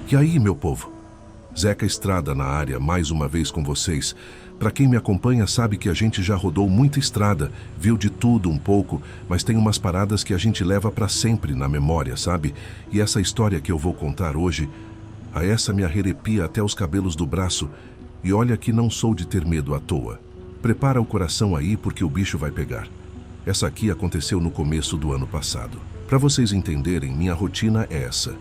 E aí, meu povo? Zeca Estrada na área, mais uma vez com vocês. Para quem me acompanha sabe que a gente já rodou muita estrada, viu de tudo um pouco, mas tem umas paradas que a gente leva para sempre na memória, sabe? E essa história que eu vou contar hoje, a essa me arrepia até os cabelos do braço. E olha que não sou de ter medo à toa. Prepara o coração aí porque o bicho vai pegar. Essa aqui aconteceu no começo do ano passado. Para vocês entenderem, minha rotina é essa.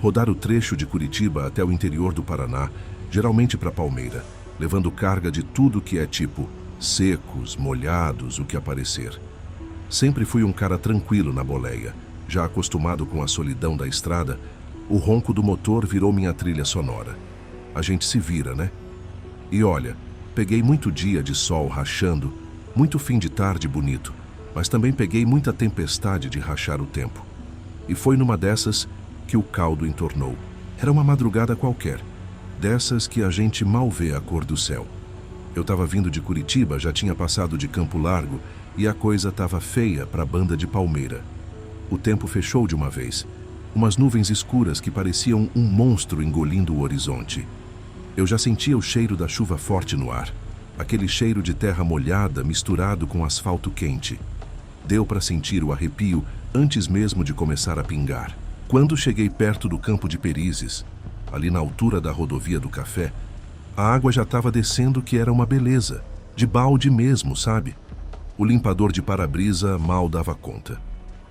Rodar o trecho de Curitiba até o interior do Paraná, geralmente para Palmeira, levando carga de tudo que é tipo secos, molhados, o que aparecer. Sempre fui um cara tranquilo na boleia, já acostumado com a solidão da estrada, o ronco do motor virou minha trilha sonora. A gente se vira, né? E olha, peguei muito dia de sol rachando, muito fim de tarde bonito, mas também peguei muita tempestade de rachar o tempo. E foi numa dessas que o caldo entornou. Era uma madrugada qualquer, dessas que a gente mal vê a cor do céu. Eu estava vindo de Curitiba, já tinha passado de Campo Largo e a coisa estava feia para a banda de Palmeira. O tempo fechou de uma vez, umas nuvens escuras que pareciam um monstro engolindo o horizonte. Eu já sentia o cheiro da chuva forte no ar, aquele cheiro de terra molhada misturado com asfalto quente. Deu para sentir o arrepio antes mesmo de começar a pingar. Quando cheguei perto do campo de Perizes, ali na altura da rodovia do Café, a água já estava descendo que era uma beleza, de balde mesmo, sabe? O limpador de para-brisa mal dava conta.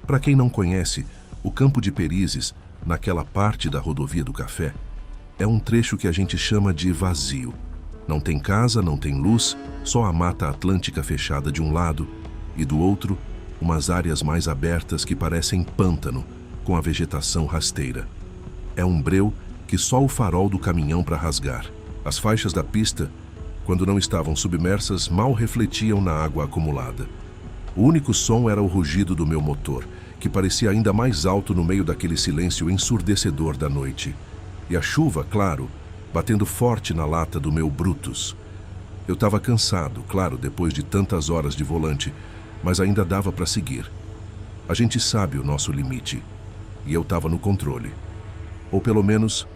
Para quem não conhece, o campo de Perizes, naquela parte da rodovia do Café, é um trecho que a gente chama de vazio. Não tem casa, não tem luz, só a Mata Atlântica fechada de um lado e do outro, umas áreas mais abertas que parecem pântano, com a vegetação rasteira. É um breu que só o farol do caminhão para rasgar. As faixas da pista, quando não estavam submersas, mal refletiam na água acumulada. O único som era o rugido do meu motor, que parecia ainda mais alto no meio daquele silêncio ensurdecedor da noite. E a chuva, claro, batendo forte na lata do meu Brutus. Eu estava cansado, claro, depois de tantas horas de volante, mas ainda dava para seguir. A gente sabe o nosso limite. E eu estava no controle. Ou pelo menos,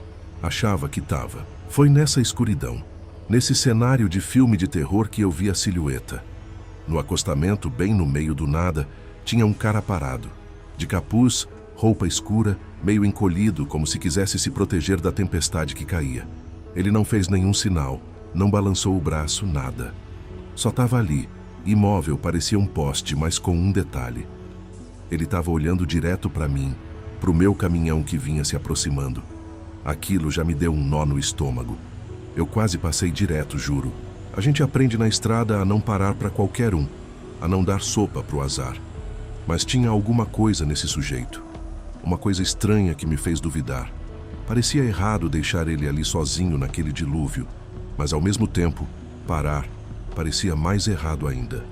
achava que estava. Foi nessa escuridão, nesse cenário de filme de terror que eu vi a silhueta. No acostamento, bem no meio do nada, tinha um cara parado. De capuz, roupa escura, meio encolhido, como se quisesse se proteger da tempestade que caía. Ele não fez nenhum sinal, não balançou o braço, nada. Só estava ali, imóvel, parecia um poste, mas com um detalhe. Ele estava olhando direto para mim, para o meu caminhão que vinha se aproximando. Aquilo já me deu um nó no estômago. Eu quase passei direto, juro. A gente aprende na estrada a não parar para qualquer um, a não dar sopa para o azar. Mas tinha alguma coisa nesse sujeito. Uma coisa estranha que me fez duvidar. Parecia errado deixar ele ali sozinho naquele dilúvio, mas ao mesmo tempo, parar parecia mais errado ainda.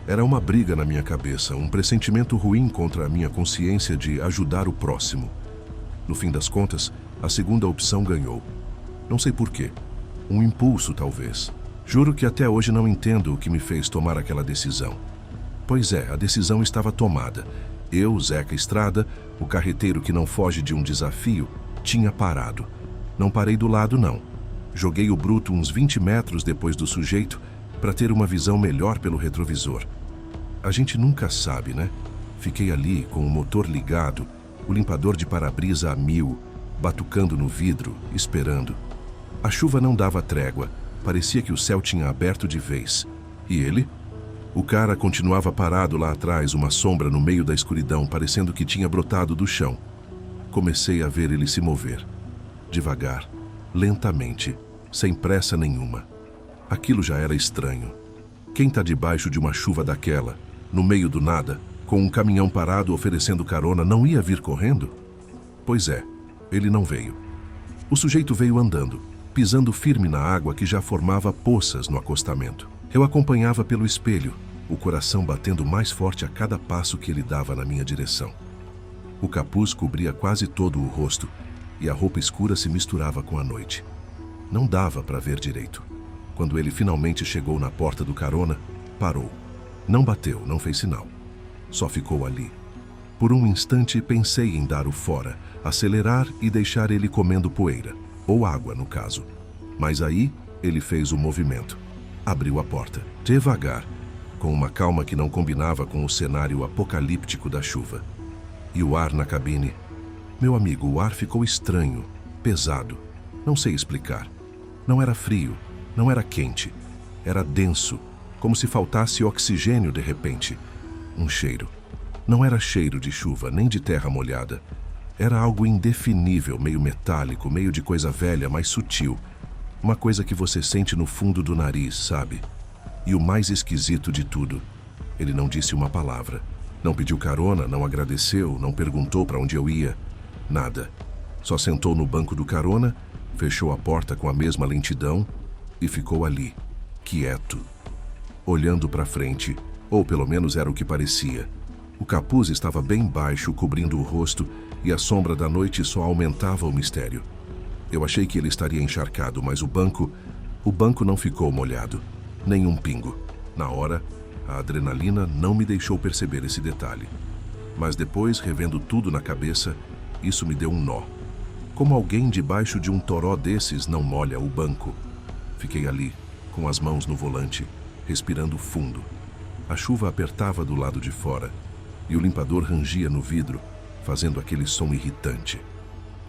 Era uma briga na minha cabeça, um pressentimento ruim contra a minha consciência de ajudar o próximo. No fim das contas, a segunda opção ganhou. Não sei porquê. Um impulso, talvez. Juro que até hoje não entendo o que me fez tomar aquela decisão. Pois é, a decisão estava tomada. Eu, Zeca Estrada, o carreteiro que não foge de um desafio, tinha parado. Não parei do lado, não. Joguei o bruto uns 20 metros depois do sujeito para ter uma visão melhor pelo retrovisor. A gente nunca sabe, né? Fiquei ali com o motor ligado, o limpador de para-brisa a 1000, batucando no vidro, esperando. A chuva não dava trégua, parecia que o céu tinha aberto de vez. E ele? O cara continuava parado lá atrás, uma sombra no meio da escuridão, parecendo que tinha brotado do chão. Comecei a ver ele se mover. Devagar, lentamente, sem pressa nenhuma. Aquilo já era estranho. Quem está debaixo de uma chuva daquela, no meio do nada, com um caminhão parado oferecendo carona, não ia vir correndo? Pois é, ele não veio. O sujeito veio andando, pisando firme na água que já formava poças no acostamento. Eu acompanhava pelo espelho, o coração batendo mais forte a cada passo que ele dava na minha direção. O capuz cobria quase todo o rosto e a roupa escura se misturava com a noite. Não dava para ver direito. Quando ele finalmente chegou na porta do carona, parou. Não bateu, não fez sinal. Só ficou ali. Por um instante pensei em dar o fora, acelerar e deixar ele comendo poeira, ou água no caso. Mas aí ele fez o movimento. Abriu a porta, devagar, com uma calma que não combinava com o cenário apocalíptico da chuva. E o ar na cabine? Meu amigo, o ar ficou estranho, pesado. Não sei explicar. Não era frio, não era quente. Era denso, como se faltasse oxigênio de repente. Um cheiro. Não era cheiro de chuva, nem de terra molhada. Era algo indefinível, meio metálico, meio de coisa velha, mas sutil. Uma coisa que você sente no fundo do nariz, sabe? E o mais esquisito de tudo, ele não disse uma palavra. Não pediu carona, não agradeceu, não perguntou para onde eu ia. Nada. Só sentou no banco do carona, fechou a porta com a mesma lentidão e ficou ali, quieto, olhando para frente, ou pelo menos era o que parecia. O capuz estava bem baixo, cobrindo o rosto, e a sombra da noite só aumentava o mistério. Eu achei que ele estaria encharcado, mas o banco não ficou molhado. Nem um pingo. Na hora, a adrenalina não me deixou perceber esse detalhe. Mas depois, revendo tudo na cabeça, isso me deu um nó. Como alguém debaixo de um toró desses não molha o banco? Fiquei ali, com as mãos no volante, respirando fundo. A chuva apertava do lado de fora, e o limpador rangia no vidro, fazendo aquele som irritante.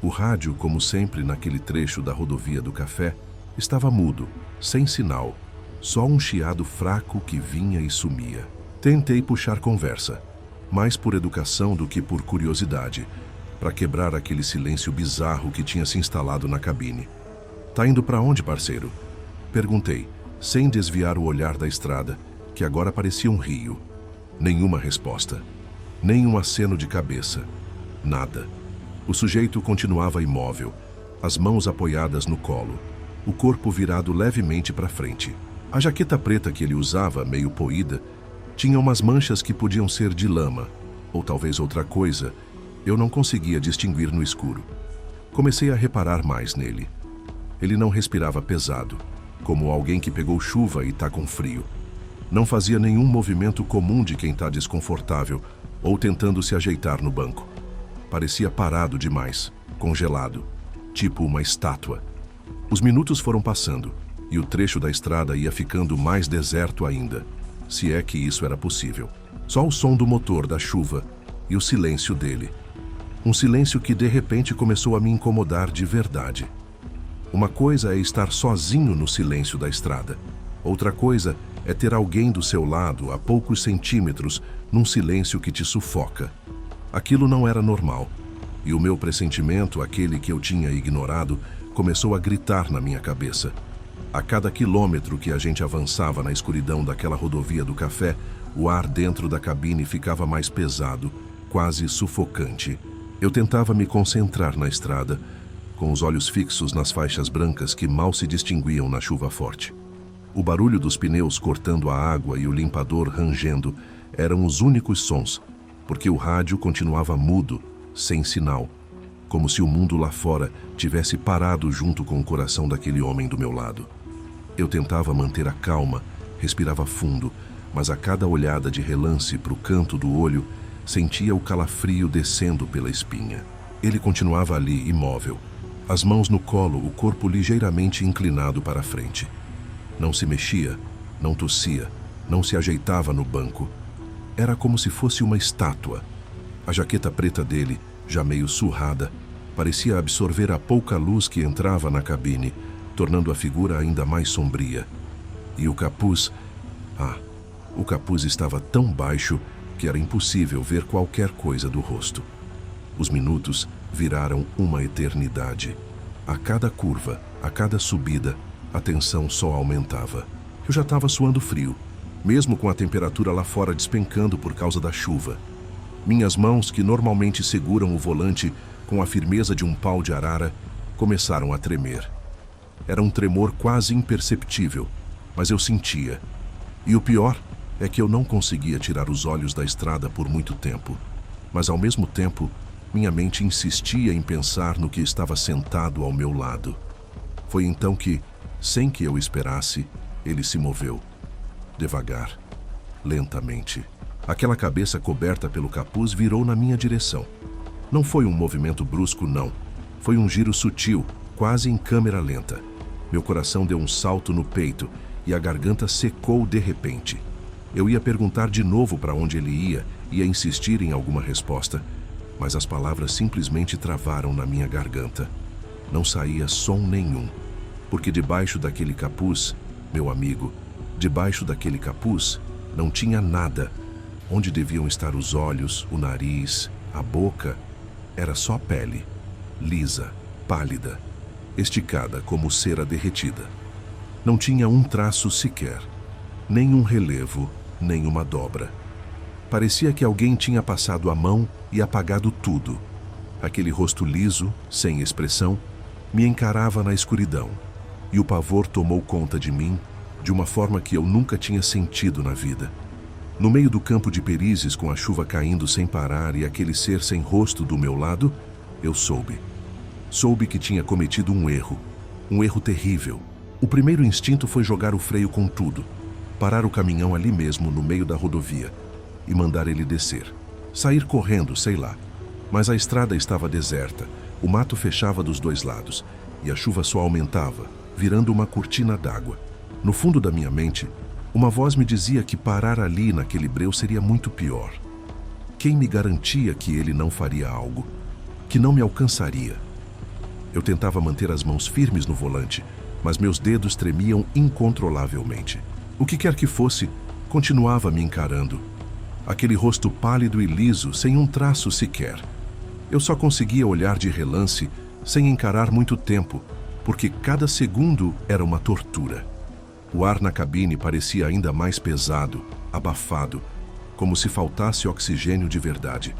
O rádio, como sempre naquele trecho da rodovia do café, estava mudo, sem sinal, só um chiado fraco que vinha e sumia. Tentei puxar conversa, mais por educação do que por curiosidade, para quebrar aquele silêncio bizarro que tinha se instalado na cabine. "Tá indo para onde, parceiro?" Perguntei, sem desviar o olhar da estrada, que agora parecia um rio. Nenhuma resposta. Nem um aceno de cabeça. Nada. O sujeito continuava imóvel, as mãos apoiadas no colo, o corpo virado levemente para frente. A jaqueta preta que ele usava, meio poída, tinha umas manchas que podiam ser de lama, ou talvez outra coisa. Eu não conseguia distinguir no escuro. Comecei a reparar mais nele. Ele não respirava pesado, como alguém que pegou chuva e está com frio. Não fazia nenhum movimento comum de quem está desconfortável ou tentando se ajeitar no banco. Parecia parado demais, congelado, tipo uma estátua. Os minutos foram passando e o trecho da estrada ia ficando mais deserto ainda, se é que isso era possível. Só o som do motor da chuva e o silêncio dele. Um silêncio que de repente começou a me incomodar de verdade. Uma coisa é estar sozinho no silêncio da estrada. Outra coisa é ter alguém do seu lado a poucos centímetros num silêncio que te sufoca. Aquilo não era normal. E o meu pressentimento, aquele que eu tinha ignorado, começou a gritar na minha cabeça. A cada quilômetro que a gente avançava na escuridão daquela rodovia do café, o ar dentro da cabine ficava mais pesado, quase sufocante. Eu tentava me concentrar na estrada, com os olhos fixos nas faixas brancas que mal se distinguiam na chuva forte. O barulho dos pneus cortando a água e o limpador rangendo eram os únicos sons, porque o rádio continuava mudo, sem sinal, como se o mundo lá fora tivesse parado junto com o coração daquele homem do meu lado. Eu tentava manter a calma, respirava fundo, mas a cada olhada de relance para o canto do olho, sentia o calafrio descendo pela espinha. Ele continuava ali, imóvel, as mãos no colo, o corpo ligeiramente inclinado para a frente. Não se mexia, não tossia, não se ajeitava no banco. Era como se fosse uma estátua. A jaqueta preta dele, já meio surrada, parecia absorver a pouca luz que entrava na cabine, tornando a figura ainda mais sombria. E o capuz... o capuz estava tão baixo que era impossível ver qualquer coisa do rosto. Os minutos viraram uma eternidade. A cada curva, a cada subida, a tensão só aumentava. Eu já estava suando frio, mesmo com a temperatura lá fora despencando por causa da chuva. Minhas mãos, que normalmente seguram o volante com a firmeza de um pau de arara, começaram a tremer. Era um tremor quase imperceptível, mas eu sentia. E o pior é que eu não conseguia tirar os olhos da estrada por muito tempo. Mas ao mesmo tempo, minha mente insistia em pensar no que estava sentado ao meu lado. Foi então que, sem que eu esperasse, ele se moveu. Devagar, lentamente, Aquela cabeça coberta pelo capuz virou na minha direção. Não foi um movimento brusco, não. Foi um giro sutil, quase em câmera lenta. Meu coração deu um salto no peito e a garganta secou de repente. Eu ia perguntar de novo para onde ele ia insistir em alguma resposta, mas as palavras simplesmente travaram na minha garganta. Não saía som nenhum, porque debaixo daquele capuz, meu amigo, debaixo daquele capuz, não tinha nada. Onde deviam estar os olhos, o nariz, a boca, era só pele, lisa, pálida, esticada como cera derretida. Não tinha um traço sequer, nem um relevo, nem uma dobra. Parecia que alguém tinha passado a mão e apagado tudo. Aquele rosto liso, sem expressão, me encarava na escuridão, e o pavor tomou conta de mim de uma forma que eu nunca tinha sentido na vida. No meio do campo de perizes, com a chuva caindo sem parar e aquele ser sem rosto do meu lado, eu soube. Soube que tinha cometido um erro terrível. O primeiro instinto foi jogar o freio com tudo, parar o caminhão ali mesmo no meio da rodovia e mandar ele descer. Sair correndo, sei lá. Mas a estrada estava deserta, o mato fechava dos dois lados e a chuva só aumentava, virando uma cortina d'água. No fundo da minha mente, uma voz me dizia que parar ali naquele breu seria muito pior. Quem me garantia que ele não faria algo, que não me alcançaria? Eu tentava manter as mãos firmes no volante, mas meus dedos tremiam incontrolavelmente. O que quer que fosse, continuava me encarando. Aquele rosto pálido e liso, sem um traço sequer. Eu só conseguia olhar de relance, sem encarar muito tempo, porque cada segundo era uma tortura. O ar na cabine parecia ainda mais pesado, abafado, como se faltasse oxigênio de verdade.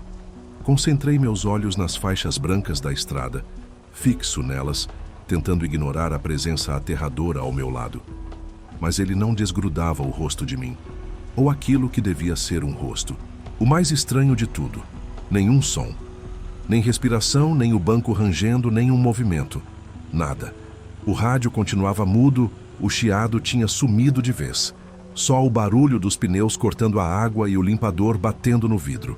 Concentrei meus olhos nas faixas brancas da estrada, fixo nelas, tentando ignorar a presença aterradora ao meu lado. Mas ele não desgrudava o rosto de mim, ou aquilo que devia ser um rosto. O mais estranho de tudo, nenhum som. Nem respiração, nem o banco rangendo, nem um movimento. Nada. O rádio continuava mudo, o chiado tinha sumido de vez. Só o barulho dos pneus cortando a água e o limpador batendo no vidro.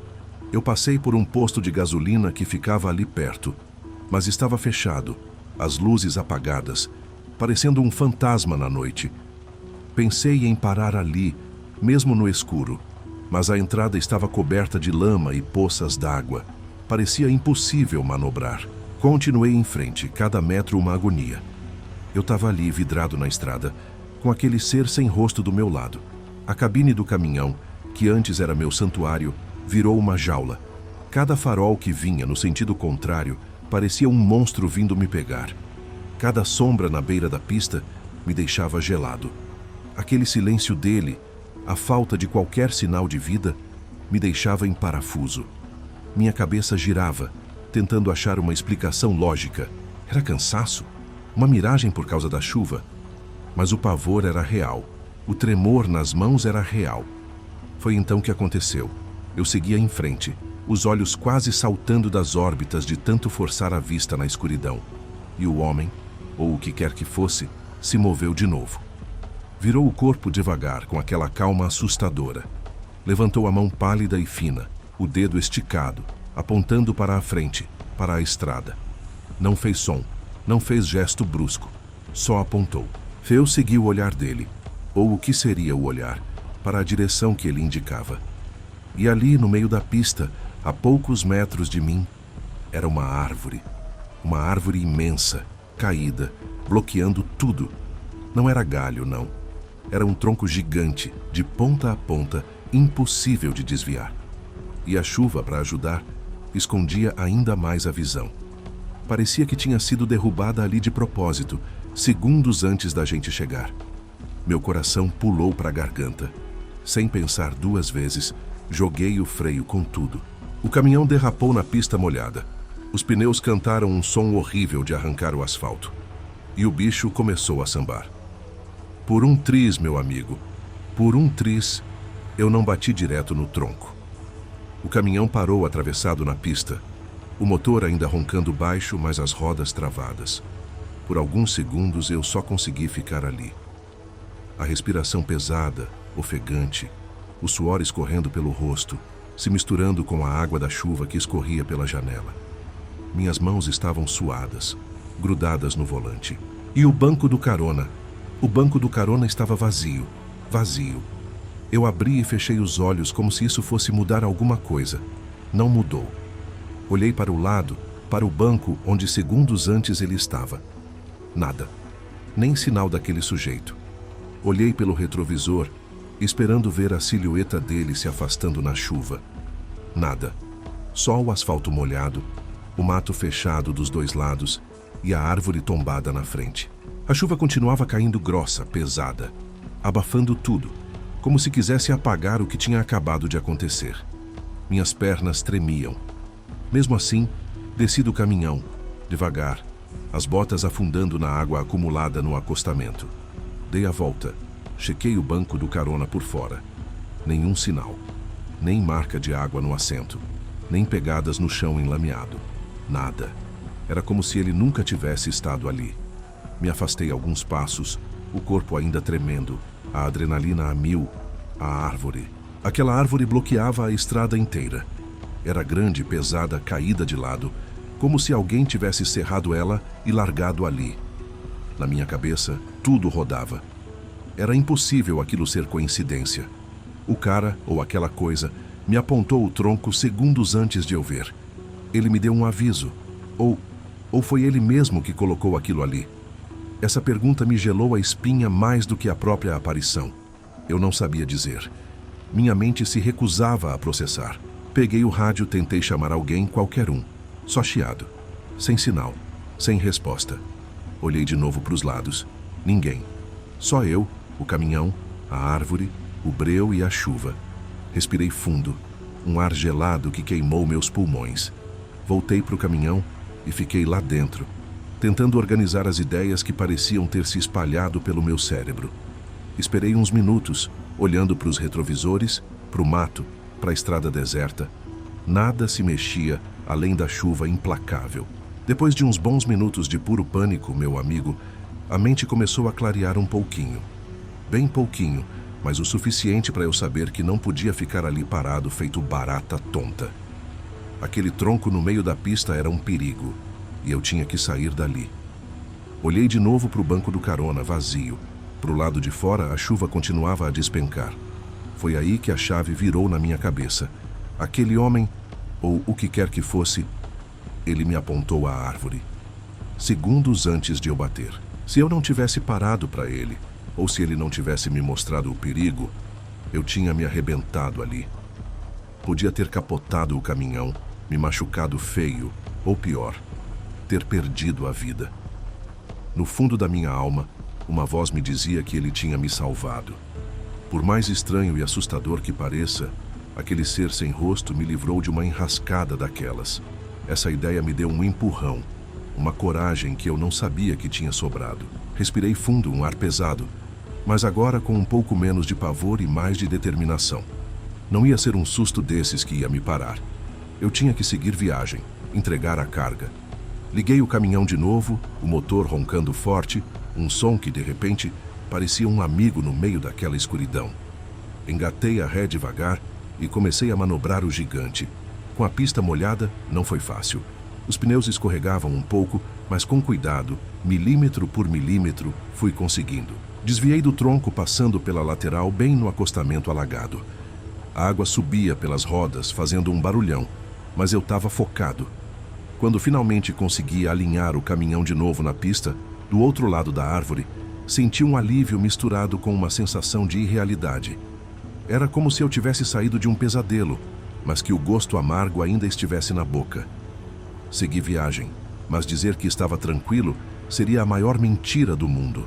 Eu passei por um posto de gasolina que ficava ali perto, mas estava fechado, as luzes apagadas, parecendo um fantasma na noite. Pensei em parar ali, mesmo no escuro, mas a entrada estava coberta de lama e poças d'água. Parecia impossível manobrar. Continuei em frente, cada metro uma agonia. Eu estava ali, vidrado na estrada, com aquele ser sem rosto do meu lado. A cabine do caminhão, que antes era meu santuário, virou uma jaula. Cada farol que vinha no sentido contrário parecia um monstro vindo me pegar. Cada sombra na beira da pista me deixava gelado. Aquele silêncio dele, a falta de qualquer sinal de vida, me deixava em parafuso. Minha cabeça girava, tentando achar uma explicação lógica. Era cansaço? Uma miragem por causa da chuva? Mas o pavor era real. O tremor nas mãos era real. Foi então que aconteceu. Eu seguia em frente, os olhos quase saltando das órbitas de tanto forçar a vista na escuridão. E o homem, ou o que quer que fosse, se moveu de novo. Virou o corpo devagar, com aquela calma assustadora. Levantou a mão pálida e fina, o dedo esticado, apontando para a frente, para a estrada. Não fez som, não fez gesto brusco, só apontou. Eu segui o olhar dele, ou o que seria o olhar, para a direção que ele indicava. E ali, no meio da pista, a poucos metros de mim, era uma árvore imensa, caída, bloqueando tudo. Não era galho, não. Era um tronco gigante, de ponta a ponta, impossível de desviar. E a chuva, para ajudar, escondia ainda mais a visão. Parecia que tinha sido derrubada ali de propósito, segundos antes da gente chegar. Meu coração pulou para a garganta. Sem pensar duas vezes, joguei o freio com tudo. O caminhão derrapou na pista molhada. Os pneus cantaram um som horrível de arrancar o asfalto. E o bicho começou a sambar. Por um triz, meu amigo, por um triz, eu não bati direto no tronco. O caminhão parou atravessado na pista, o motor ainda roncando baixo, mas as rodas travadas. Por alguns segundos eu só consegui ficar ali. A respiração pesada, ofegante, o suor escorrendo pelo rosto, se misturando com a água da chuva que escorria pela janela. Minhas mãos estavam suadas, grudadas no volante. E o banco do carona? O banco do carona estava vazio, vazio. Eu abri e fechei os olhos como se isso fosse mudar alguma coisa. Não mudou. Olhei para o lado, para o banco onde segundos antes ele estava. Nada. Nem sinal daquele sujeito. Olhei pelo retrovisor, esperando ver a silhueta dele se afastando na chuva. Nada. Só o asfalto molhado, o mato fechado dos dois lados e a árvore tombada na frente. A chuva continuava caindo grossa, pesada, abafando tudo, como se quisesse apagar o que tinha acabado de acontecer. Minhas pernas tremiam. Mesmo assim, desci do caminhão, devagar, as botas afundando na água acumulada no acostamento. Dei a volta, chequei o banco do carona por fora. Nenhum sinal, nem marca de água no assento, nem pegadas no chão enlameado. Nada. Era como se ele nunca tivesse estado ali. Me afastei alguns passos, o corpo ainda tremendo, a adrenalina a mil. A árvore. Aquela árvore bloqueava a estrada inteira. Era grande, pesada, caída de lado, como se alguém tivesse cerrado ela e largado ali. Na minha cabeça, tudo rodava. Era impossível aquilo ser coincidência. O cara, ou aquela coisa, me apontou o tronco segundos antes de eu ver. Ele me deu um aviso. Ou foi ele mesmo que colocou aquilo ali? Essa pergunta me gelou a espinha mais do que a própria aparição. Eu não sabia dizer. Minha mente se recusava a processar. Peguei o rádio, tentei chamar alguém, qualquer um. Só chiado. Sem sinal. Sem resposta. Olhei de novo para os lados. Ninguém. Só eu, o caminhão, a árvore, o breu e a chuva. Respirei fundo. Um ar gelado que queimou meus pulmões. Voltei para o caminhão e fiquei lá dentro, tentando organizar as ideias que pareciam ter se espalhado pelo meu cérebro. Esperei uns minutos, olhando para os retrovisores, para o mato, para a estrada deserta. Nada se mexia além da chuva implacável. Depois de uns bons minutos de puro pânico, meu amigo, a mente começou a clarear um pouquinho. Bem pouquinho, mas o suficiente para eu saber que não podia ficar ali parado feito barata tonta. Aquele tronco no meio da pista era um perigo, e eu tinha que sair dali. Olhei de novo para o banco do carona, vazio. Para o lado de fora, a chuva continuava a despencar. Foi aí que a chave virou na minha cabeça. Aquele homem, ou o que quer que fosse, ele me apontou a árvore. Segundos antes de eu bater. Se eu não tivesse parado para ele, ou se ele não tivesse me mostrado o perigo, eu tinha me arrebentado ali. Podia ter capotado o caminhão, me machucado feio, ou pior, ter perdido a vida. No fundo da minha alma, uma voz me dizia que ele tinha me salvado. Por mais estranho e assustador que pareça, aquele ser sem rosto me livrou de uma enrascada daquelas. Essa ideia me deu um empurrão, uma coragem que eu não sabia que tinha sobrado. Respirei fundo, um ar pesado, mas agora com um pouco menos de pavor e mais de determinação. Não ia ser um susto desses que ia me parar. Eu tinha que seguir viagem, entregar a carga. Liguei o caminhão de novo, o motor roncando forte, um som que, de repente, parecia um amigo no meio daquela escuridão. Engatei a ré devagar e comecei a manobrar o gigante. Com a pista molhada, não foi fácil. Os pneus escorregavam um pouco, mas com cuidado, milímetro por milímetro, fui conseguindo. Desviei do tronco passando pela lateral bem no acostamento alagado. A água subia pelas rodas, fazendo um barulhão, mas eu estava focado. Quando finalmente consegui alinhar o caminhão de novo na pista, do outro lado da árvore, senti um alívio misturado com uma sensação de irrealidade. Era como se eu tivesse saído de um pesadelo, mas que o gosto amargo ainda estivesse na boca. Segui viagem, mas dizer que estava tranquilo seria a maior mentira do mundo.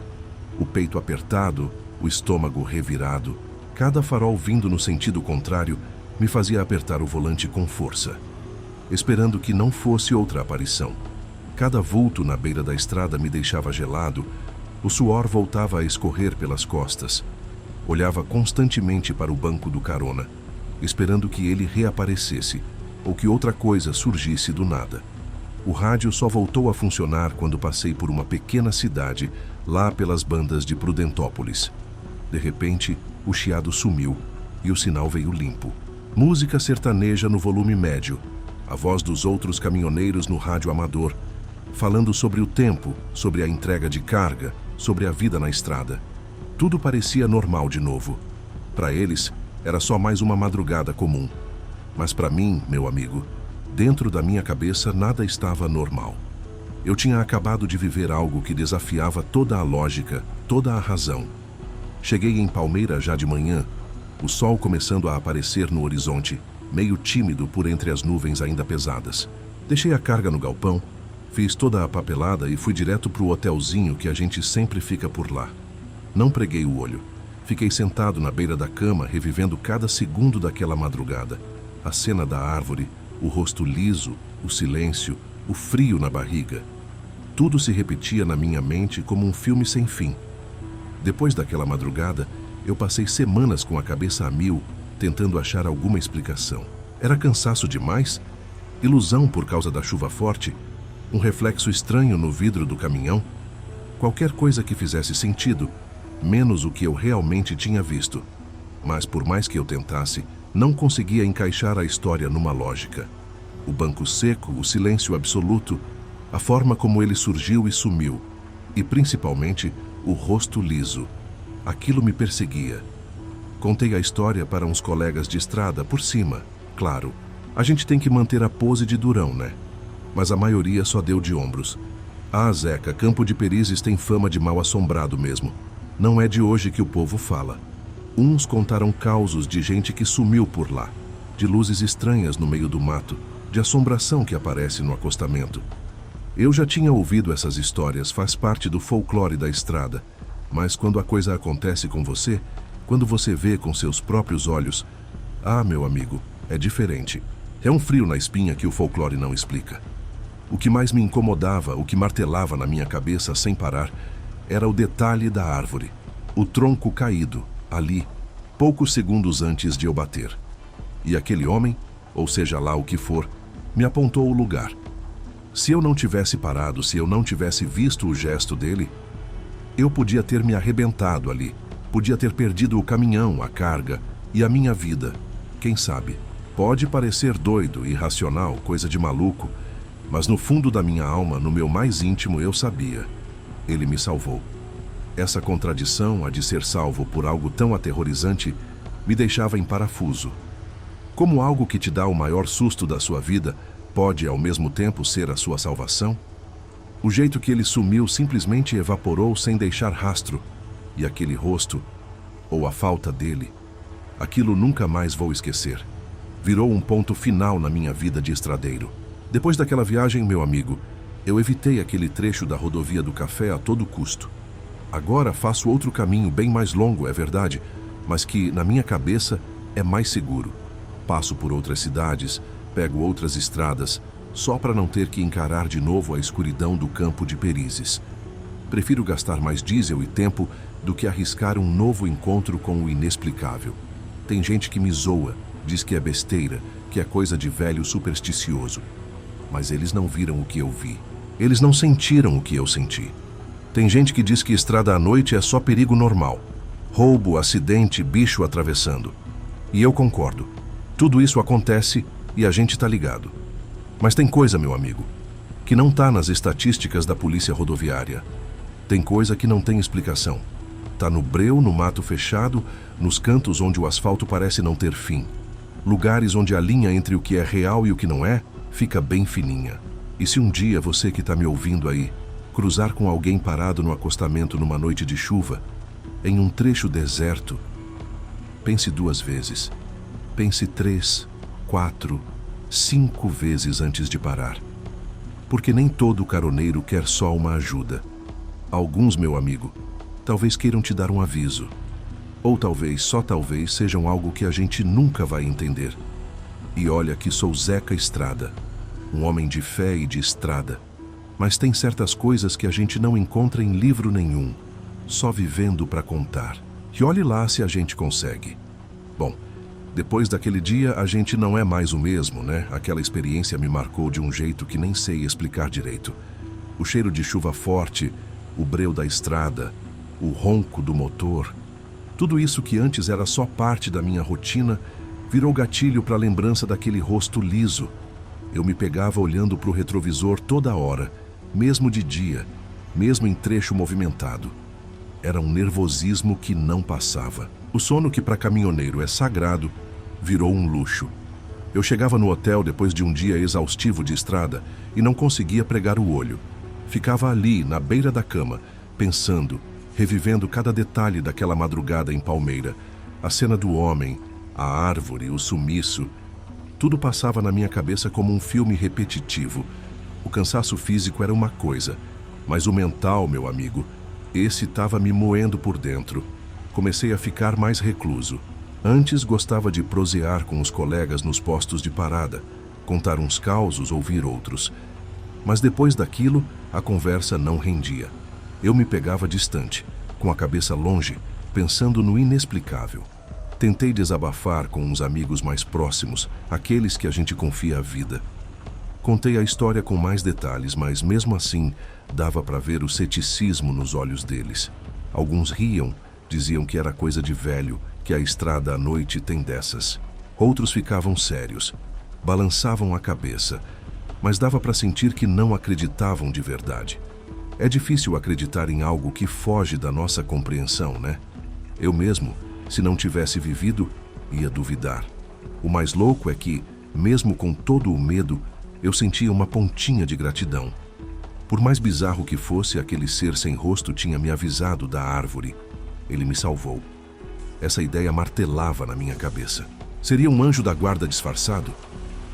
O peito apertado, o estômago revirado, cada farol vindo no sentido contrário me fazia apertar o volante com força, esperando que não fosse outra aparição. Cada vulto na beira da estrada me deixava gelado, o suor voltava a escorrer pelas costas. Olhava constantemente para o banco do carona, esperando que ele reaparecesse ou que outra coisa surgisse do nada. O rádio só voltou a funcionar quando passei por uma pequena cidade, lá pelas bandas de Prudentópolis. De repente, o chiado sumiu. e o sinal veio limpo. Música sertaneja no volume médio, a voz dos outros caminhoneiros no rádio amador, falando sobre o tempo, sobre a entrega de carga, sobre a vida na estrada. Tudo parecia normal de novo. Para eles, era só mais uma madrugada comum. Mas para mim, meu amigo, dentro da minha cabeça nada estava normal. Eu tinha acabado de viver algo que desafiava toda a lógica, toda a razão. Cheguei em Palmeira já de manhã, o sol começando a aparecer no horizonte, meio tímido por entre as nuvens ainda pesadas. Deixei a carga no galpão, fiz toda a papelada e fui direto para o hotelzinho que a gente sempre fica por lá. Não preguei o olho. Fiquei sentado na beira da cama, revivendo cada segundo daquela madrugada. A cena da árvore, o rosto liso, o silêncio, o frio na barriga. Tudo se repetia na minha mente como um filme sem fim. Depois daquela madrugada, eu passei semanas com a cabeça a mil, tentando achar alguma explicação. Era cansaço demais? Ilusão por causa da chuva forte? Um reflexo estranho no vidro do caminhão? Qualquer coisa que fizesse sentido, menos o que eu realmente tinha visto. Mas por mais que eu tentasse, não conseguia encaixar a história numa lógica. O banco seco, o silêncio absoluto, a forma como ele surgiu e sumiu, e principalmente o rosto liso. Aquilo me perseguia. Contei a história para uns colegas de estrada por cima. Claro, a gente tem que manter a pose de durão, né? Mas a maioria só deu de ombros. Ah, Zeca, Campo de Perizes tem fama de mal-assombrado mesmo. Não é de hoje que o povo fala. Uns contaram causos de gente que sumiu por lá, de luzes estranhas no meio do mato, de assombração que aparece no acostamento. Eu já tinha ouvido essas histórias, faz parte do folclore da estrada. Mas quando a coisa acontece com você, quando você vê com seus próprios olhos, ah, meu amigo, é diferente. É um frio na espinha que o folclore não explica. O que mais me incomodava, o que martelava na minha cabeça sem parar, era o detalhe da árvore. O tronco caído, ali, poucos segundos antes de eu bater. E aquele homem, ou seja lá o que for, me apontou o lugar. Se eu não tivesse parado, se eu não tivesse visto o gesto dele, eu podia ter me arrebentado ali, podia ter perdido o caminhão, a carga e a minha vida. Quem sabe? Pode parecer doido, irracional, coisa de maluco, mas no fundo da minha alma, no meu mais íntimo, eu sabia. Ele me salvou. Essa contradição, a de ser salvo por algo tão aterrorizante, me deixava em parafuso. Como algo que te dá o maior susto da sua vida pode, ao mesmo tempo, ser a sua salvação? O jeito que ele sumiu simplesmente evaporou sem deixar rastro. E aquele rosto, ou a falta dele, aquilo nunca mais vou esquecer. Virou um ponto final na minha vida de estradeiro. Depois daquela viagem, meu amigo, eu evitei aquele trecho da rodovia do café a todo custo. Agora faço outro caminho bem mais longo, é verdade, mas que, na minha cabeça, é mais seguro. Passo por outras cidades, pego outras estradas, só para não ter que encarar de novo a escuridão do Campo de Perizes. Prefiro gastar mais diesel e tempo do que arriscar um novo encontro com o inexplicável. Tem gente que me zoa, diz que é besteira, que é coisa de velho supersticioso. Mas eles não viram o que eu vi. Eles não sentiram o que eu senti. Tem gente que diz que estrada à noite é só perigo normal. Roubo, acidente, bicho atravessando. E eu concordo. Tudo isso acontece e a gente tá ligado. Mas tem coisa, meu amigo, que não tá nas estatísticas da polícia rodoviária. Tem coisa que não tem explicação. Tá no breu, no mato fechado, nos cantos onde o asfalto parece não ter fim. Lugares onde a linha entre o que é real e o que não é fica bem fininha. E se um dia você que tá me ouvindo aí cruzar com alguém parado no acostamento numa noite de chuva, em um trecho deserto, pense 2 vezes. Pense 3, 4, 5 vezes antes de parar. Porque nem todo caroneiro quer só uma ajuda. Alguns, meu amigo, talvez queiram te dar um aviso. Ou talvez, só talvez, sejam algo que a gente nunca vai entender. E olha que sou Zeca Estrada, um homem de fé e de estrada. Mas tem certas coisas que a gente não encontra em livro nenhum, só vivendo para contar. E olhe lá se a gente consegue. Bom, depois daquele dia, a gente não é mais o mesmo, né? Aquela experiência me marcou de um jeito que nem sei explicar direito. O cheiro de chuva forte, o breu da estrada, o ronco do motor, Tudo isso que antes era só parte da minha rotina, virou gatilho para a lembrança daquele rosto liso. Eu me pegava olhando para o retrovisor toda hora, mesmo de dia, mesmo em trecho movimentado. Era um nervosismo que não passava. O sono, que para caminhoneiro é sagrado, virou um luxo. Eu chegava no hotel depois de um dia exaustivo de estrada e não conseguia pregar o olho. Ficava ali, na beira da cama, pensando, revivendo cada detalhe daquela madrugada em Palmeira. A cena do homem, a árvore, o sumiço. Tudo passava na minha cabeça como um filme repetitivo. O cansaço físico era uma coisa, mas o mental, meu amigo, esse estava me moendo por dentro. Comecei a ficar mais recluso. Antes gostava de prosear com os colegas nos postos de parada, contar uns causos, ouvir outros. Mas depois daquilo, a conversa não rendia. Eu me pegava distante, com a cabeça longe, pensando no inexplicável. Tentei desabafar com uns amigos mais próximos, aqueles que a gente confia a vida. Contei a história com mais detalhes, mas mesmo assim, dava para ver o ceticismo nos olhos deles. Alguns riam, diziam que era coisa de velho, que a estrada à noite tem dessas. Outros ficavam sérios, balançavam a cabeça, mas dava para sentir que não acreditavam de verdade. É difícil acreditar em algo que foge da nossa compreensão, né? Eu mesmo, se não tivesse vivido, ia duvidar. O mais louco é que, mesmo com todo o medo, eu sentia uma pontinha de gratidão. Por mais bizarro que fosse, aquele ser sem rosto tinha me avisado da árvore. Ele me salvou. Essa ideia martelava na minha cabeça. Seria um anjo da guarda disfarçado?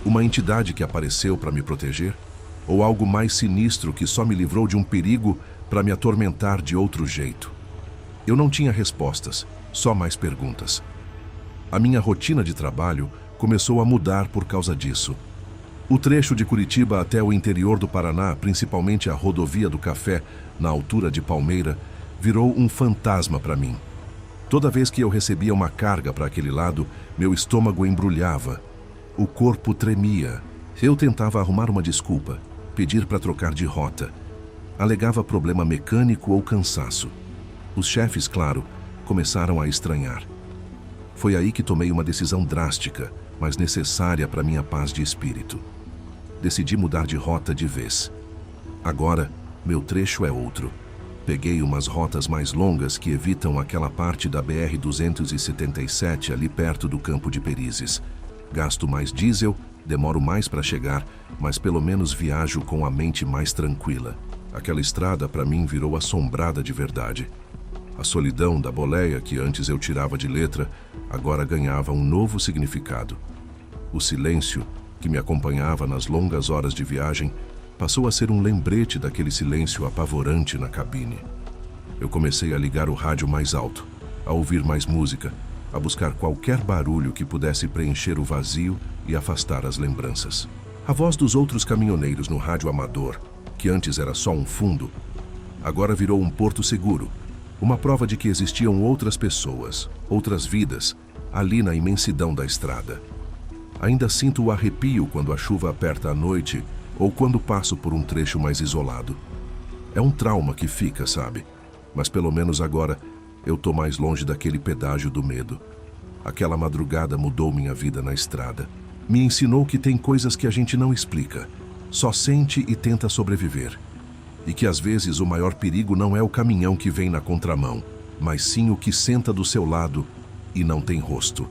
Uma entidade que apareceu para me proteger? Ou algo mais sinistro que só me livrou de um perigo para me atormentar de outro jeito? Eu não tinha respostas, só mais perguntas. A minha rotina de trabalho começou a mudar por causa disso. O trecho de Curitiba até o interior do Paraná, principalmente a rodovia do Café, na altura de Palmeira, virou um fantasma para mim. Toda vez que eu recebia uma carga para aquele lado, meu estômago embrulhava. O corpo tremia. Eu tentava arrumar uma desculpa, pedir para trocar de rota. Alegava problema mecânico ou cansaço. Os chefes, claro, começaram a estranhar. Foi aí que tomei uma decisão drástica, mas necessária para minha paz de espírito. Decidi mudar de rota de vez. Agora, meu trecho é outro. Peguei umas rotas mais longas que evitam aquela parte da BR-277 ali perto do Campo de Perizes. Gasto mais diesel, demoro mais para chegar, mas pelo menos viajo com a mente mais tranquila. Aquela estrada para mim virou assombrada de verdade. A solidão da boleia que antes eu tirava de letra, agora ganhava um novo significado. O silêncio, que me acompanhava nas longas horas de viagem, passou a ser um lembrete daquele silêncio apavorante na cabine. Eu comecei a ligar o rádio mais alto, a ouvir mais música, a buscar qualquer barulho que pudesse preencher o vazio e afastar as lembranças. A voz dos outros caminhoneiros no rádio amador, que antes era só um fundo, agora virou um porto seguro, uma prova de que existiam outras pessoas, outras vidas, ali na imensidão da estrada. Ainda sinto o arrepio quando a chuva aperta à noite ou quando passo por um trecho mais isolado. É um trauma que fica, sabe? Mas pelo menos agora eu tô mais longe daquele pedágio do medo. Aquela madrugada mudou minha vida na estrada. Me ensinou que tem coisas que a gente não explica, só sente e tenta sobreviver. E que às vezes o maior perigo não é o caminhão que vem na contramão, mas sim o que senta do seu lado e não tem rosto.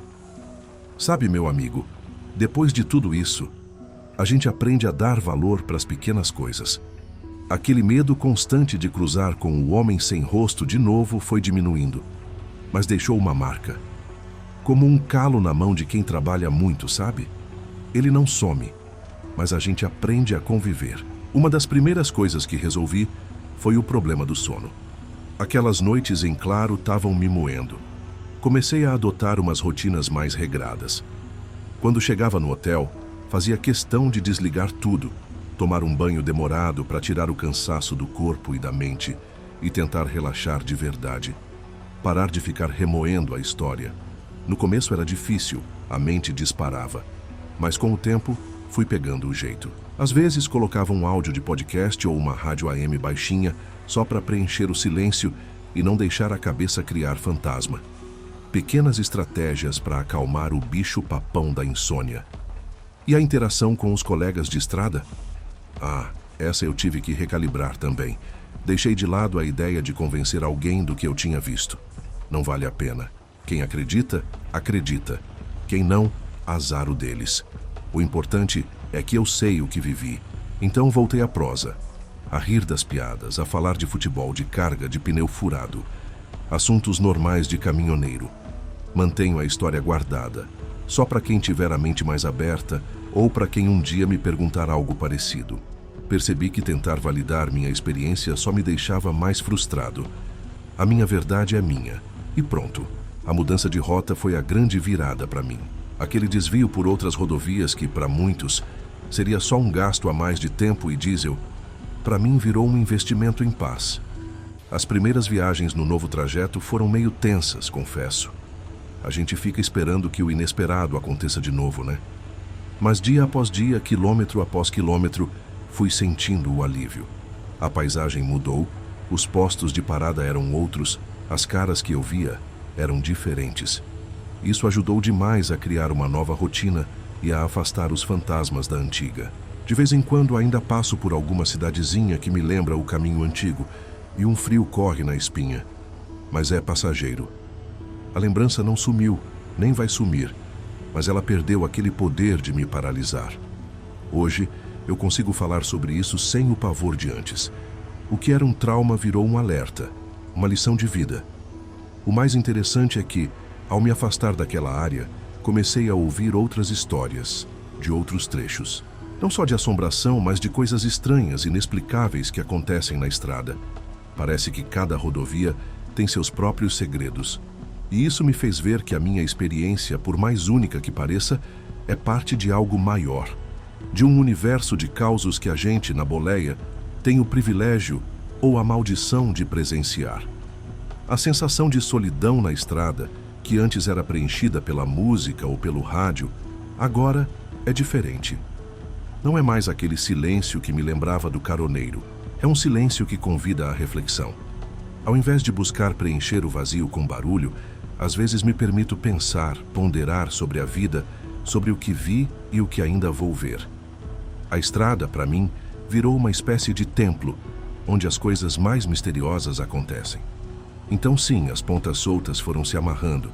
Sabe, meu amigo, depois de tudo isso, a gente aprende a dar valor para as pequenas coisas. Aquele medo constante de cruzar com o homem sem rosto de novo foi diminuindo, mas deixou uma marca. Como um calo na mão de quem trabalha muito, sabe? Ele não some, mas a gente aprende a conviver. Uma das primeiras coisas que resolvi foi o problema do sono. Aquelas noites em claro estavam me moendo. Comecei a adotar umas rotinas mais regradas. Quando chegava no hotel, fazia questão de desligar tudo, tomar um banho demorado para tirar o cansaço do corpo e da mente e tentar relaxar de verdade. Parar de ficar remoendo a história. No começo era difícil, a mente disparava, mas com o tempo fui pegando o jeito. Às vezes colocava um áudio de podcast ou uma rádio AM baixinha só para preencher o silêncio e não deixar a cabeça criar fantasma. pequenas estratégias para acalmar o bicho-papão da insônia. E a interação com os colegas de estrada? Ah, essa eu tive que recalibrar também. Deixei de lado a ideia de convencer alguém do que eu tinha visto. Não vale a pena. Quem acredita, acredita. Quem não, azar o deles. O importante é que eu sei o que vivi. Então voltei à prosa. A rir das piadas, a falar de futebol, de carga, de pneu furado. Assuntos normais de caminhoneiro. Mantenho a história guardada, só para quem tiver a mente mais aberta ou para quem um dia me perguntar algo parecido. Percebi que tentar validar minha experiência só me deixava mais frustrado. A minha verdade é minha. E pronto. A mudança de rota foi a grande virada para mim. Aquele desvio por outras rodovias que, para muitos, seria só um gasto a mais de tempo e diesel, para mim virou um investimento em paz. As primeiras viagens no novo trajeto foram meio tensas, confesso. A gente fica esperando que o inesperado aconteça de novo, né? Mas dia após dia, quilômetro após quilômetro, fui sentindo o alívio. A paisagem mudou, os postos de parada eram outros, as caras que eu via eram diferentes. Isso ajudou demais a criar uma nova rotina e a afastar os fantasmas da antiga. De vez em quando ainda passo por alguma cidadezinha que me lembra o caminho antigo e um frio corre na espinha. Mas é passageiro. A lembrança não sumiu, nem vai sumir, mas ela perdeu aquele poder de me paralisar. Hoje, eu consigo falar sobre isso sem o pavor de antes. O que era um trauma virou um alerta, uma lição de vida. O mais interessante é que, ao me afastar daquela área, comecei a ouvir outras histórias, de outros trechos. Não só de assombração, mas de coisas estranhas, inexplicáveis que acontecem na estrada. Parece que cada rodovia tem seus próprios segredos. E isso me fez ver que a minha experiência, por mais única que pareça, é parte de algo maior. De um universo de causos que a gente, na boleia, tem o privilégio ou a maldição de presenciar. A sensação de solidão na estrada, que antes era preenchida pela música ou pelo rádio, agora é diferente. Não é mais aquele silêncio que me lembrava do caroneiro. É um silêncio que convida à reflexão. Ao invés de buscar preencher o vazio com barulho, às vezes me permito pensar, ponderar sobre a vida, sobre o que vi e o que ainda vou ver. A estrada, para mim, virou uma espécie de templo, onde as coisas mais misteriosas acontecem. Então sim, as pontas soltas foram se amarrando,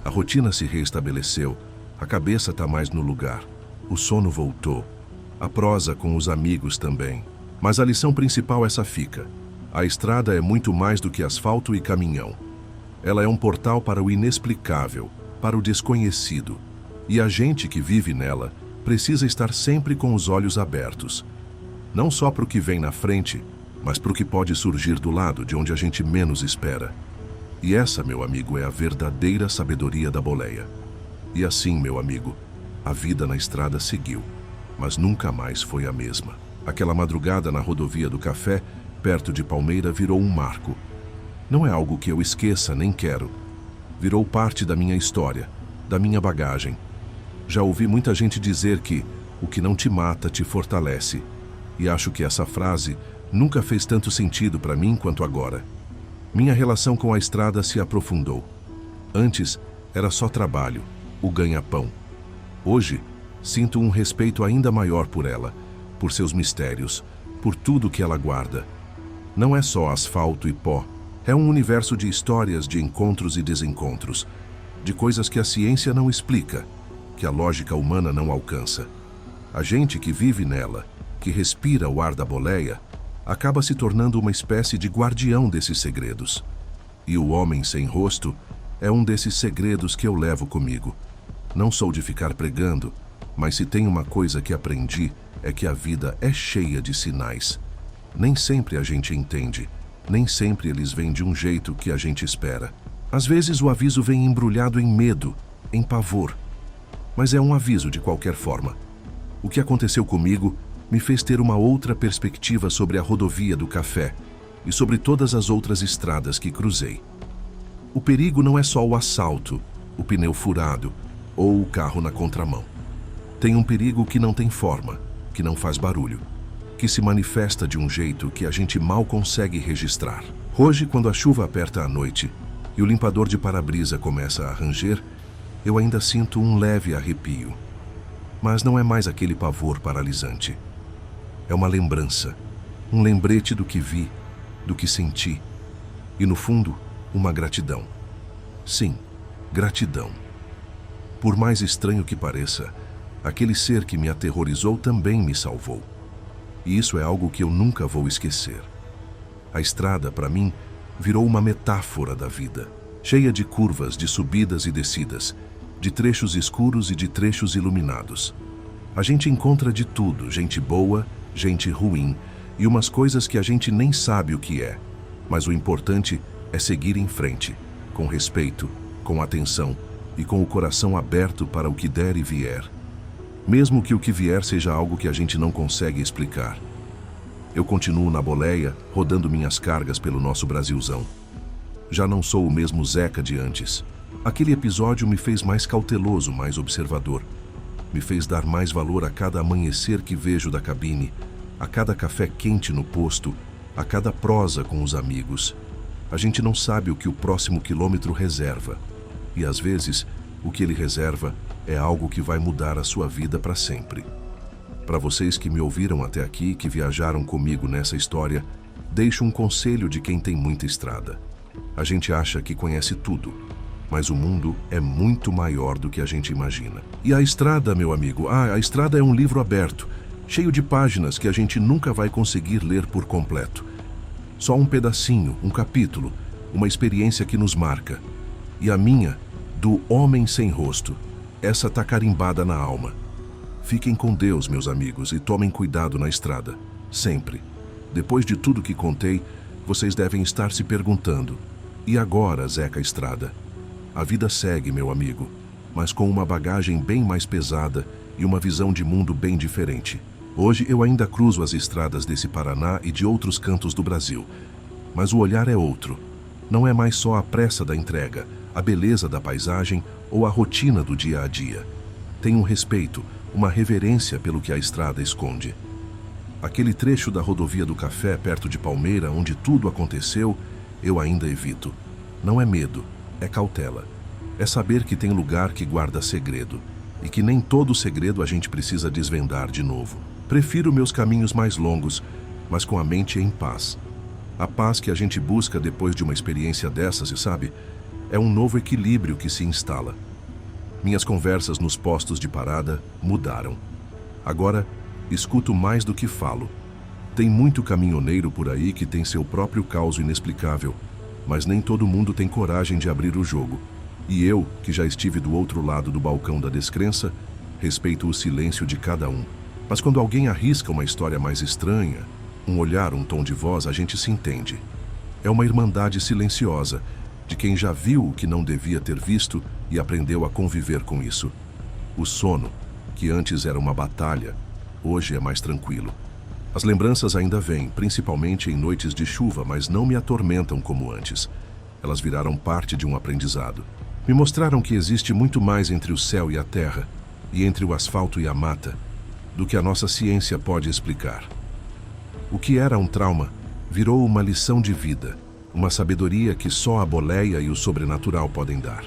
a rotina se reestabeleceu, a cabeça está mais no lugar, o sono voltou, a prosa com os amigos também. Mas a lição principal essa fica. A estrada é muito mais do que asfalto e caminhão. Ela é um portal para o inexplicável, para o desconhecido. E a gente que vive nela precisa estar sempre com os olhos abertos. Não só para o que vem na frente, mas para o que pode surgir do lado de onde a gente menos espera. E essa, meu amigo, é a verdadeira sabedoria da boleia. E assim, meu amigo, a vida na estrada seguiu, mas nunca mais foi a mesma. Aquela madrugada na rodovia do Café, perto de Palmeira, virou um marco. Não é algo que eu esqueça, nem quero. Virou parte da minha história, da minha bagagem. Já ouvi muita gente dizer que o que não te mata te fortalece. E acho que essa frase nunca fez tanto sentido para mim quanto agora. Minha relação com a estrada se aprofundou. Antes, era só trabalho, o ganha-pão. Hoje, sinto um respeito ainda maior por ela, por seus mistérios, por tudo que ela guarda. Não é só asfalto e pó. É um universo de histórias, de encontros e desencontros, de coisas que a ciência não explica, que a lógica humana não alcança. A gente que vive nela, que respira o ar da boleia, acaba se tornando uma espécie de guardião desses segredos. E o homem sem rosto é um desses segredos que eu levo comigo. Não sou de ficar pregando, mas se tem uma coisa que aprendi é que a vida é cheia de sinais. Nem sempre a gente entende, nem sempre eles vêm de um jeito que a gente espera. Às vezes o aviso vem embrulhado em medo, em pavor. Mas é um aviso de qualquer forma. O que aconteceu comigo me fez ter uma outra perspectiva sobre a rodovia do Café e sobre todas as outras estradas que cruzei. O perigo não é só o assalto, o pneu furado ou o carro na contramão. Tem um perigo que não tem forma, que não faz barulho, que se manifesta de um jeito que a gente mal consegue registrar. Hoje, quando a chuva aperta à noite e o limpador de para-brisa começa a ranger, eu ainda sinto um leve arrepio. Mas não é mais aquele pavor paralisante. É uma lembrança, um lembrete do que vi, do que senti, e no fundo, uma gratidão. Sim, gratidão. Por mais estranho que pareça, aquele ser que me aterrorizou também me salvou. E isso é algo que eu nunca vou esquecer. A estrada, para mim, virou uma metáfora da vida, cheia de curvas, de subidas e descidas, de trechos escuros e de trechos iluminados. A gente encontra de tudo, gente boa, gente ruim, e umas coisas que a gente nem sabe o que é. Mas o importante é seguir em frente, com respeito, com atenção e com o coração aberto para o que der e vier. Mesmo que o que vier seja algo que a gente não consegue explicar. Eu continuo na boleia, rodando minhas cargas pelo nosso Brasilzão. Já não sou o mesmo Zeca de antes. Aquele episódio me fez mais cauteloso, mais observador. Me fez dar mais valor a cada amanhecer que vejo da cabine, a cada café quente no posto, a cada prosa com os amigos. A gente não sabe o que o próximo quilômetro reserva. E às vezes, o que ele reserva é algo que vai mudar a sua vida para sempre. Para vocês que me ouviram até aqui, que viajaram comigo nessa história, deixo um conselho de quem tem muita estrada. A gente acha que conhece tudo, mas o mundo é muito maior do que a gente imagina. E a estrada, meu amigo, a estrada é um livro aberto, cheio de páginas que a gente nunca vai conseguir ler por completo. Só um pedacinho, um capítulo, uma experiência que nos marca. E a minha, do Homem Sem Rosto, essa tá carimbada na alma. Fiquem com Deus, meus amigos, e tomem cuidado na estrada, sempre. Depois de tudo que contei, vocês devem estar se perguntando: e agora, Zeca Estrada? A vida segue, meu amigo, mas com uma bagagem bem mais pesada e uma visão de mundo bem diferente. Hoje eu ainda cruzo as estradas desse Paraná e de outros cantos do Brasil, mas o olhar é outro. Não é mais só a pressa da entrega, a beleza da paisagem ou a rotina do dia a dia. Tem um respeito, uma reverência pelo que a estrada esconde. Aquele trecho da rodovia do Café, perto de Palmeira, onde tudo aconteceu, eu ainda evito. Não é medo, é cautela. É saber que tem lugar que guarda segredo, e que nem todo segredo a gente precisa desvendar de novo. Prefiro meus caminhos mais longos, mas com a mente em paz. A paz que a gente busca depois de uma experiência dessas, e sabe, é um novo equilíbrio que se instala. Minhas conversas nos postos de parada mudaram. Agora, escuto mais do que falo. Tem muito caminhoneiro por aí que tem seu próprio caos inexplicável, mas nem todo mundo tem coragem de abrir o jogo. E eu, que já estive do outro lado do balcão da descrença, respeito o silêncio de cada um. Mas quando alguém arrisca uma história mais estranha, um olhar, um tom de voz, a gente se entende. É uma irmandade silenciosa, de quem já viu o que não devia ter visto e aprendeu a conviver com isso. O sono, que antes era uma batalha, hoje é mais tranquilo. As lembranças ainda vêm, principalmente em noites de chuva, mas não me atormentam como antes. Elas viraram parte de um aprendizado. Me mostraram que existe muito mais entre o céu e a terra, e entre o asfalto e a mata, do que a nossa ciência pode explicar. O que era um trauma virou uma lição de vida, uma sabedoria que só a boleia e o sobrenatural podem dar.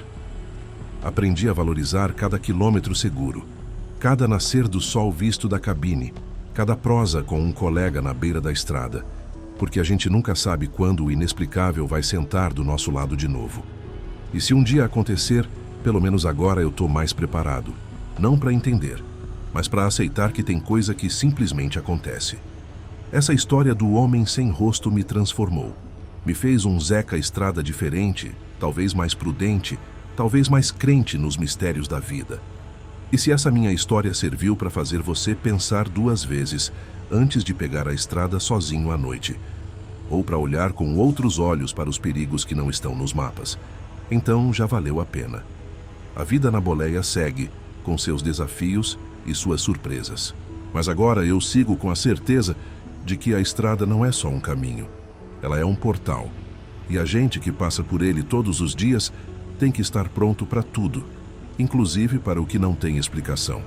Aprendi a valorizar cada quilômetro seguro, cada nascer do sol visto da cabine, cada prosa com um colega na beira da estrada, porque a gente nunca sabe quando o inexplicável vai sentar do nosso lado de novo. E se um dia acontecer, pelo menos agora eu estou mais preparado, não para entender, mas para aceitar que tem coisa que simplesmente acontece. Essa história do Homem Sem Rosto me transformou. Me fez um Zeca Estrada diferente, talvez mais prudente, talvez mais crente nos mistérios da vida. E se essa minha história serviu para fazer você pensar duas vezes antes de pegar a estrada sozinho à noite, ou para olhar com outros olhos para os perigos que não estão nos mapas, então já valeu a pena. A vida na boleia segue, com seus desafios e suas surpresas. Mas agora eu sigo com a certeza de que a estrada não é só um caminho. Ela é um portal. E a gente que passa por ele todos os dias tem que estar pronto para tudo, inclusive para o que não tem explicação.